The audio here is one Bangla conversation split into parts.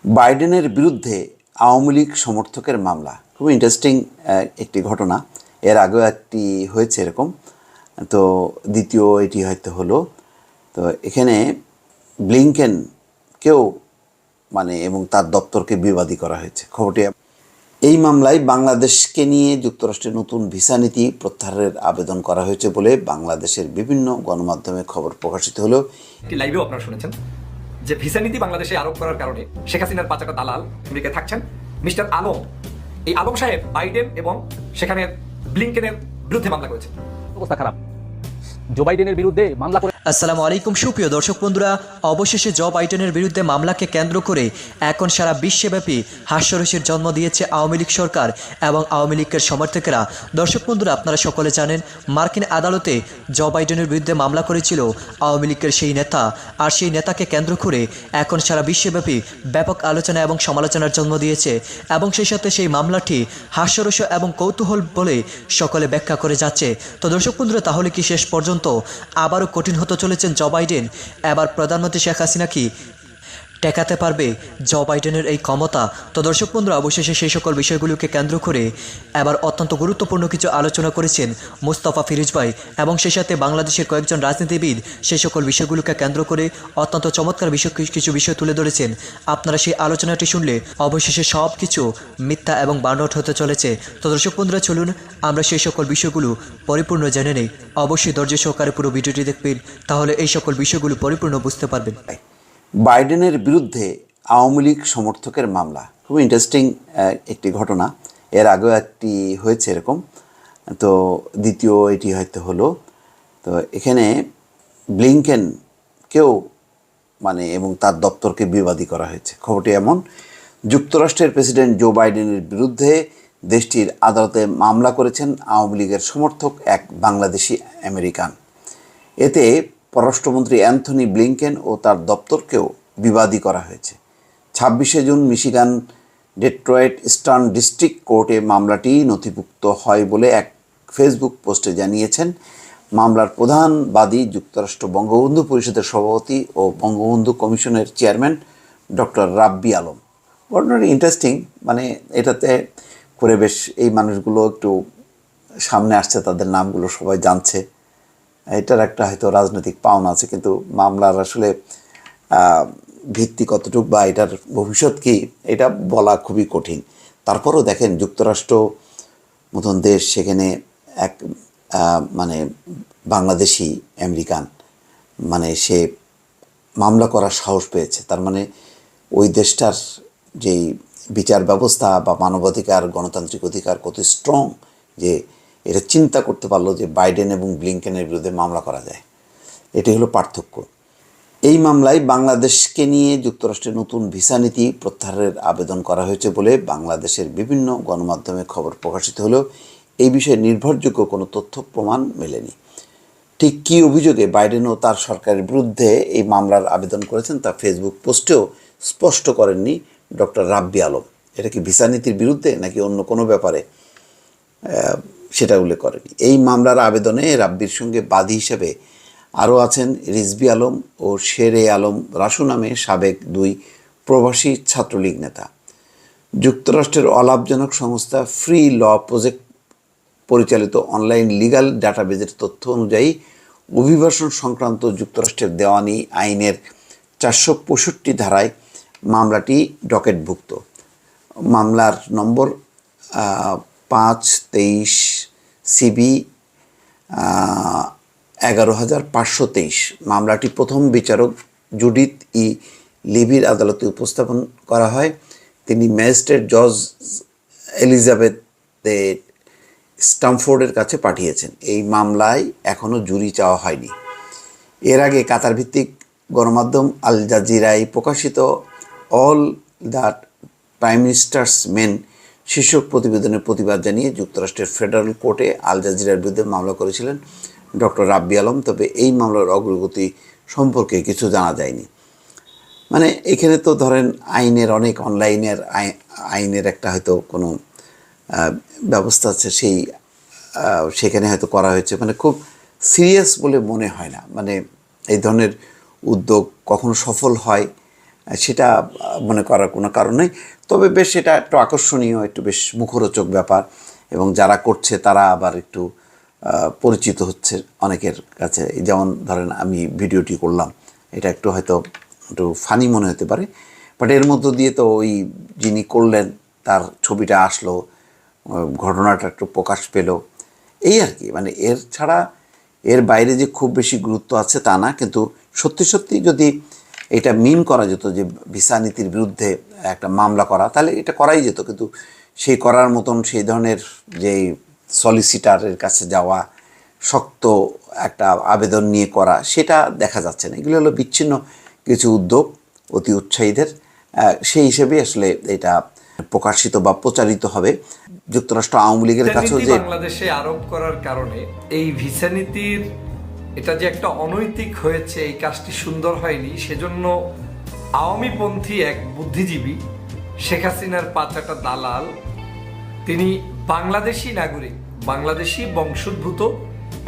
বাইডেনের বিরুদ্ধে আওয়ামী লীগ সমর্থকের মামলা খুব ইন্টারেস্টিং একটি ঘটনা। এর আগেও একটি হয়েছে এরকম, তো দ্বিতীয় এটি হয়তো হলো। তো এখানে ব্লিংকেনকেও এবং তার দপ্তরকে বিবাদী করা হয়েছে খবরটি। এই মামলায় বাংলাদেশকে নিয়ে যুক্তরাষ্ট্রের নতুন ভিসা নীতি প্রত্যাহারের আবেদন করা হয়েছে বলে বাংলাদেশের বিভিন্ন গণমাধ্যমে খবর প্রকাশিত হলো। একটি লাইভেও আপনারা শুনেছেন যে ভিসা নীতি বাংলাদেশে আরোপ করার কারণে শেখ হাসিনার পাচাটা দালাল আমেরিকায় থাকছেন মিস্টার আলম। এই আলম সাহেব বাইডেন এবং সেখানে ব্লিংকেনের বিরুদ্ধে মামলা করেছেন। অবস্থা খারাপ। জো বাইডেনের বিরুদ্ধে মামলা করে। আসসালামু আলাইকুম সুপ্রিয় দর্শক বন্ধুরা, অবশেষে জো বাইডেনের বিরুদ্ধে মামলাকে কেন্দ্র করে এখন সারা বিশ্বব্যাপী হাস্যরসের জন্ম দিয়েছে আওয়ামী লীগ সরকার এবং আওয়ামী লীগের সমর্থকেরা। দর্শক বন্ধুরা, আপনারা সকলে জানেন মার্কিন আদালতে জো বাইডেনের বিরুদ্ধে মামলা করেছিল আওয়ামী লীগের সেই নেতা, আর সেই নেতাকে কেন্দ্র করে এখন সারা বিশ্বব্যাপী ব্যাপক আলোচনা এবং সমালোচনার জন্ম দিয়েছে এবং সেই সাথে সেই মামলাটি হাস্যরস এবং কৌতূহল বলে সকলে ব্যাখ্যা করে যাচ্ছে। তো দর্শক বন্ধুরা, তাহলে কি শেষ পর্যন্ত আবারও কঠিন হতে চলেছেন জো বাইডেন? এবার প্রধানমন্ত্রী শেখ হাসিনা কি টেকাতে পারবে জো বাইডেনের এই ক্ষমতা? তো দর্শক বন্ধুরা, অবশেষে সেই সকল বিষয়গুলোকে কেন্দ্র করে এবার অত্যন্ত গুরুত্বপূর্ণ কিছু আলোচনা করেছেন মুস্তাফা ফিরোজ ভাই এবং সেই সাথে বাংলাদেশের কয়েকজন রাজনীতিবিদ সেই সকল বিষয়গুলোকে কেন্দ্র করে অত্যন্ত চমৎকার কিছু বিষয় তুলে ধরেছেন। আপনারা সেই আলোচনাটি শুনলে অবশেষে সব কিছু মিথ্যা এবং বানোয়াট হতে চলেছে। তো দর্শক বন্ধুরা, চলুন আমরা সেই সকল বিষয়গুলো পরিপূর্ণ জেনে নেই। অবশ্যই ধৈর্য সহকারে পুরো ভিডিওটি দেখবেন, তাহলে এই সকল বিষয়গুলো পরিপূর্ণ বুঝতে পারবেন। বাইডেনের বিরুদ্ধে আওয়ামী লীগ সমর্থকের মামলা খুব ইন্টারেস্টিং একটি ঘটনা। এর আগেও একটি হয়েছে এরকম, তো দ্বিতীয় এটি হয়তো হলো। তো এখানে ব্লিংকেনকেও এবং তার দপ্তরকে বিবাদী করা হয়েছে খবরটি এমন। যুক্তরাষ্ট্রের প্রেসিডেন্ট জো বাইডেনের বিরুদ্ধে দেশটির আদালতে মামলা করেছেন আওয়ামী লীগের সমর্থক এক বাংলাদেশি আমেরিকান। এতে পররাষ্ট্রমন্ত্রী অ্যান্থনি ব্লিংকেন ও তার দপ্তরকেও বিবাদী করা হয়েছে। 26শে June Michigan Detroit Eastern District কোর্টে মামলাটি নথিভুক্ত হয় বলে এক ফেসবুক পোস্টে জানিয়েছেন মামলার প্রধান বাদী যুক্তরাষ্ট্র বঙ্গবন্ধু পরিষদের সভাপতি ও বঙ্গবন্ধু কমিশনের চেয়ারম্যান ডক্টর রাব্বি আলম। ঘটনাটি ইন্টারেস্টিং, এটাতে করে বেশ এই মানুষগুলো একটু সামনে আসছে, তাদের নামগুলো সবাই জানছে। এটার একটা হয়তো রাজনৈতিক পাওনা আছে, কিন্তু মামলার আসলে ভিত্তি কতটুকু বা এটার ভবিষ্যৎ কী এটা বলা খুবই কঠিন। তারপরও দেখেন, যুক্তরাষ্ট্র মতন দেশ, সেখানে এক বাংলাদেশি আমেরিকান সে মামলা করার সাহস পেয়েছে। তার ওই দেশটার যেই বিচার ব্যবস্থা বা মানবাধিকার গণতান্ত্রিক অধিকার কত স্ট্রং যে এটা চিন্তা করতে পারলো যে বাইডেন এবং ব্লিংকেনের বিরুদ্ধে মামলা করা যায়। এটি হলো পার্থক্য। এই মামলায় বাংলাদেশকে নিয়ে যুক্তরাষ্ট্রের নতুন ভিসা নীতি প্রত্যাহারের আবেদন করা হয়েছে বলে বাংলাদেশের বিভিন্ন গণমাধ্যমে খবর প্রকাশিত হলেও এই বিষয়ে নির্ভরযোগ্য কোনো তথ্য প্রমাণ মেলেনি। ঠিক কী অভিযোগে বাইডেন ও তার সরকারের বিরুদ্ধে এই মামলার আবেদন করেছেন তা ফেসবুক পোস্টেও স্পষ্ট করেননি ডক্টর রাব্বি আলম। এটা কি ভিসা নীতির বিরুদ্ধে নাকি অন্য কোনো ব্যাপারে, সেটা উল্লেখ করেনি। এই মামলার আবেদনে রাব্বির সঙ্গে বাদী হিসেবে আরও আছেন রিজভী আলম ও শের আলম রাসু নামে সাবেক দুই প্রবাসী ছাত্রলীগ নেতা। যুক্তরাষ্ট্রের অলাভজনক সংস্থা ফ্রি ল প্রজেক্ট পরিচালিত অনলাইন লিগাল ডাটাবেজের তথ্য অনুযায়ী অভিবাসন সংক্রান্ত যুক্তরাষ্ট্রের দেওয়ানি আইনের 465 ধারায় মামলাটি ডকেটভুক্ত। মামলার নম্বর 523 CB 11,523। মামলাটি প্রথম বিচারক জুডিথ ই লিভির আদালতে উপস্থাপন করা হয়। তিনি ম্যাজিস্ট্রেট জজ এলিজাবেথ স্টামফোর্ডের কাছে পাঠিয়েছেন। এই মামলায় এখনও জুরি চাওয়া হয়নি। এর আগে কাতার ভিত্তিক গণমাধ্যম আল জাজিরায় প্রকাশিত all the prime ministers main শীর্ষক প্রতিবেদনের প্রতিবাদ জানিয়ে যুক্তরাষ্ট্রের ফেডারেল কোর্টে আল জাজিরার বিরুদ্ধে মামলা করেছিলেন ডক্টর রাব্বি আলম। তবে এই মামলার অগ্রগতি সম্পর্কে কিছু জানা যায়নি। এখানে তো ধরেন আইনের অনেক অনলাইনের আইনের একটা হয়তো কোনো ব্যবস্থা আছে, সেখানে হয়তো করা হয়েছে। খুব সিরিয়াস বলে মনে হয় না। এই ধরনের উদ্যোগ কখনো সফল হয় সেটা মনে করার কোনো কারণ নেই। তবে বেশ এটা একটু আকর্ষণীয়, একটু বেশ মুখরোচক ব্যাপার, এবং যারা করছে তারা আবার একটু পরিচিত হচ্ছে অনেকের কাছে। যেমন ধরেন আমি ভিডিওটি করলাম, এটা একটু হয়তো একটু ফানি মনে হতে পারে, বাট এর মধ্য দিয়ে তো ওই যিনি করলেন তার ছবিটা আসলো, ঘটনাটা একটু প্রকাশ পেল, এই আর কি। মানে এর ছাড়া এর বাইরে যে খুব বেশি গুরুত্ব আছে তা না, কিন্তু সত্যি সত্যি যদি এটা মিন করা যেত যে ভিসা নীতির বিরুদ্ধে একটা মামলা করা, তাহলে এটা করাই যেত। কিন্তু সেই করার মতন সেই ধরনের যেই সলিসিটারের কাছে যাওয়া, শক্ত একটা আবেদন নিয়ে করা, সেটা দেখা যাচ্ছে না। এগুলো হলো বিচ্ছিন্ন কিছু উদ্যোগ অতি উৎসাহীদের, সেই হিসেবে আসলে এটা প্রকাশিত বা প্রচারিত হবে। যুক্তরাষ্ট্র আওয়ামী লীগের কাছেও যে বাংলাদেশে আরোপ করার কারণে এই ভিসা নীতির এটা যে একটা অনৈতিক হয়েছে, এই কাজটি সুন্দর হয়নি, সেজন্য আওয়ামীপন্থী এক বুদ্ধিজীবী শেখ হাসিনার পাঁচাটা দালাল, তিনি বাংলাদেশি নাগরিক, বাংলাদেশি বংশোদ্ভূত,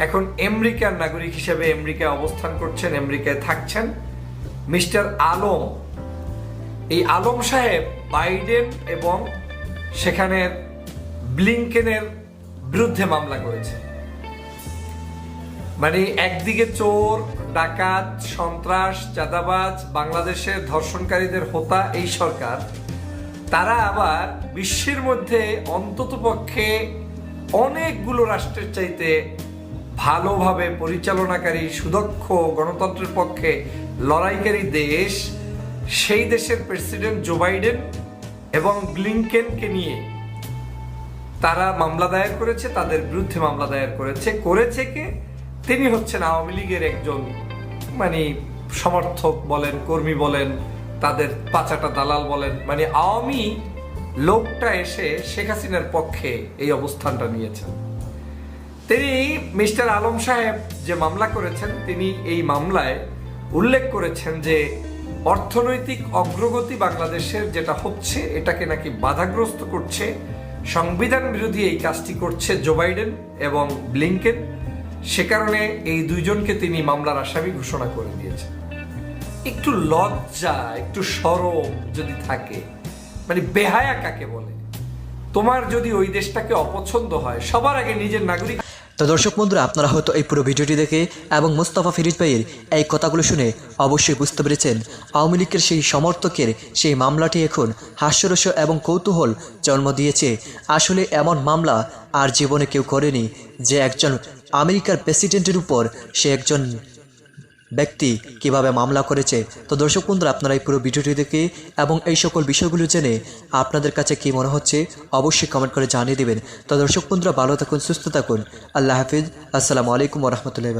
এখন আমেরিকার নাগরিক হিসেবে আমেরিকায় অবস্থান করছেন, আমেরিকায় থাকছেন, মিস্টার আলম। এই আলম সাহেব বাইডেন এবং সেখানের ব্লিংকেনের বিরুদ্ধে মামলা করেছে। মানে একদিকে চোর, ডাকাত, সন্ত্রাস, চাঁদাবাজ, বাংলাদেশের ধর্ষণকারীদের হোতা এই সরকার, তারা আবার বিশ্বের মধ্যে অন্ততপক্ষে অনেকগুলো রাষ্ট্রের চাইতে ভালোভাবে পরিচালনাকারী, সুদক্ষ, গণতন্ত্রের পক্ষে লড়াইকারী দেশ, সেই দেশের প্রেসিডেন্ট জো বাইডেন এবং ব্লিংকেনকে নিয়ে তারা মামলা দায়ের করেছে, তাদের বিরুদ্ধে মামলা দায়ের করেছে কে? তিনি হচ্ছেন আওয়ামী লীগের একজন মানে সমর্থক বলেন, কর্মী বলেন, তাদের পাঁচাটা দালাল বলেন, মানে আওয়ামী লোকটা এসে শেখ হাসিনার পক্ষে এই অবস্থানটা নিয়েছেন। তিনি মিস্টার আলম সাহেব যে মামলা করেছেন, তিনি এই মামলায় উল্লেখ করেছেন যে অর্থনৈতিক অগ্রগতি বাংলাদেশের যেটা হচ্ছে, এটাকে নাকি বাধাগ্রস্ত করছে, সংবিধান বিরোধী এই কাজটি করছে জো বাইডেন এবং ব্লিংকেন। সে কারণে এই দুইজনকে তিনি মামলার আসামি ঘোষণা করে দিয়েছেন। একটু লজ্জা, একটু শরম যদি থাকে, মানে বেহায়া কাকে বলে? তোমার যদি ওই দেশটাকে অপছন্দ হয়, সবার আগে নিজের নাগরিক। তো দর্শক বন্ধুরা, আপনারা হয়তো এই পুরো ভিডিওটি দেখে এবং মুস্তাফা ফিরোজ ভাইয়ের এই কথাগুলো শুনে অবশ্যই বুঝতে পেরেছেন আওয়ামী লীগের সেই সমর্থকের সেই মামলাটি এখন হাস্যরস এবং কৌতূহল জন্ম দিয়েছে। আসলে এমন মামলা আর জীবনে কেউ করেনি, যে একজন আমেরিকার প্রেসিডেন্টের উপর সে একজন ব্যক্তি কিভাবে মামলা করেছে। তো দর্শক বন্ধুরা, আপনারা এই পুরো ভিডিওটি দেখে এবং এই সকল বিষয়গুলো জেনে আপনাদের কাছে কি মনে হচ্ছে অবশ্যই কমেন্ট করে জানিয়ে দেবেন। তো দর্শক বন্ধুরা, ভালো থাকুন, সুস্থ থাকুন, আল্লাহ হাফিজ, আসসালামু আলাইকুম ওয়া রাহমাতুল্লাহি।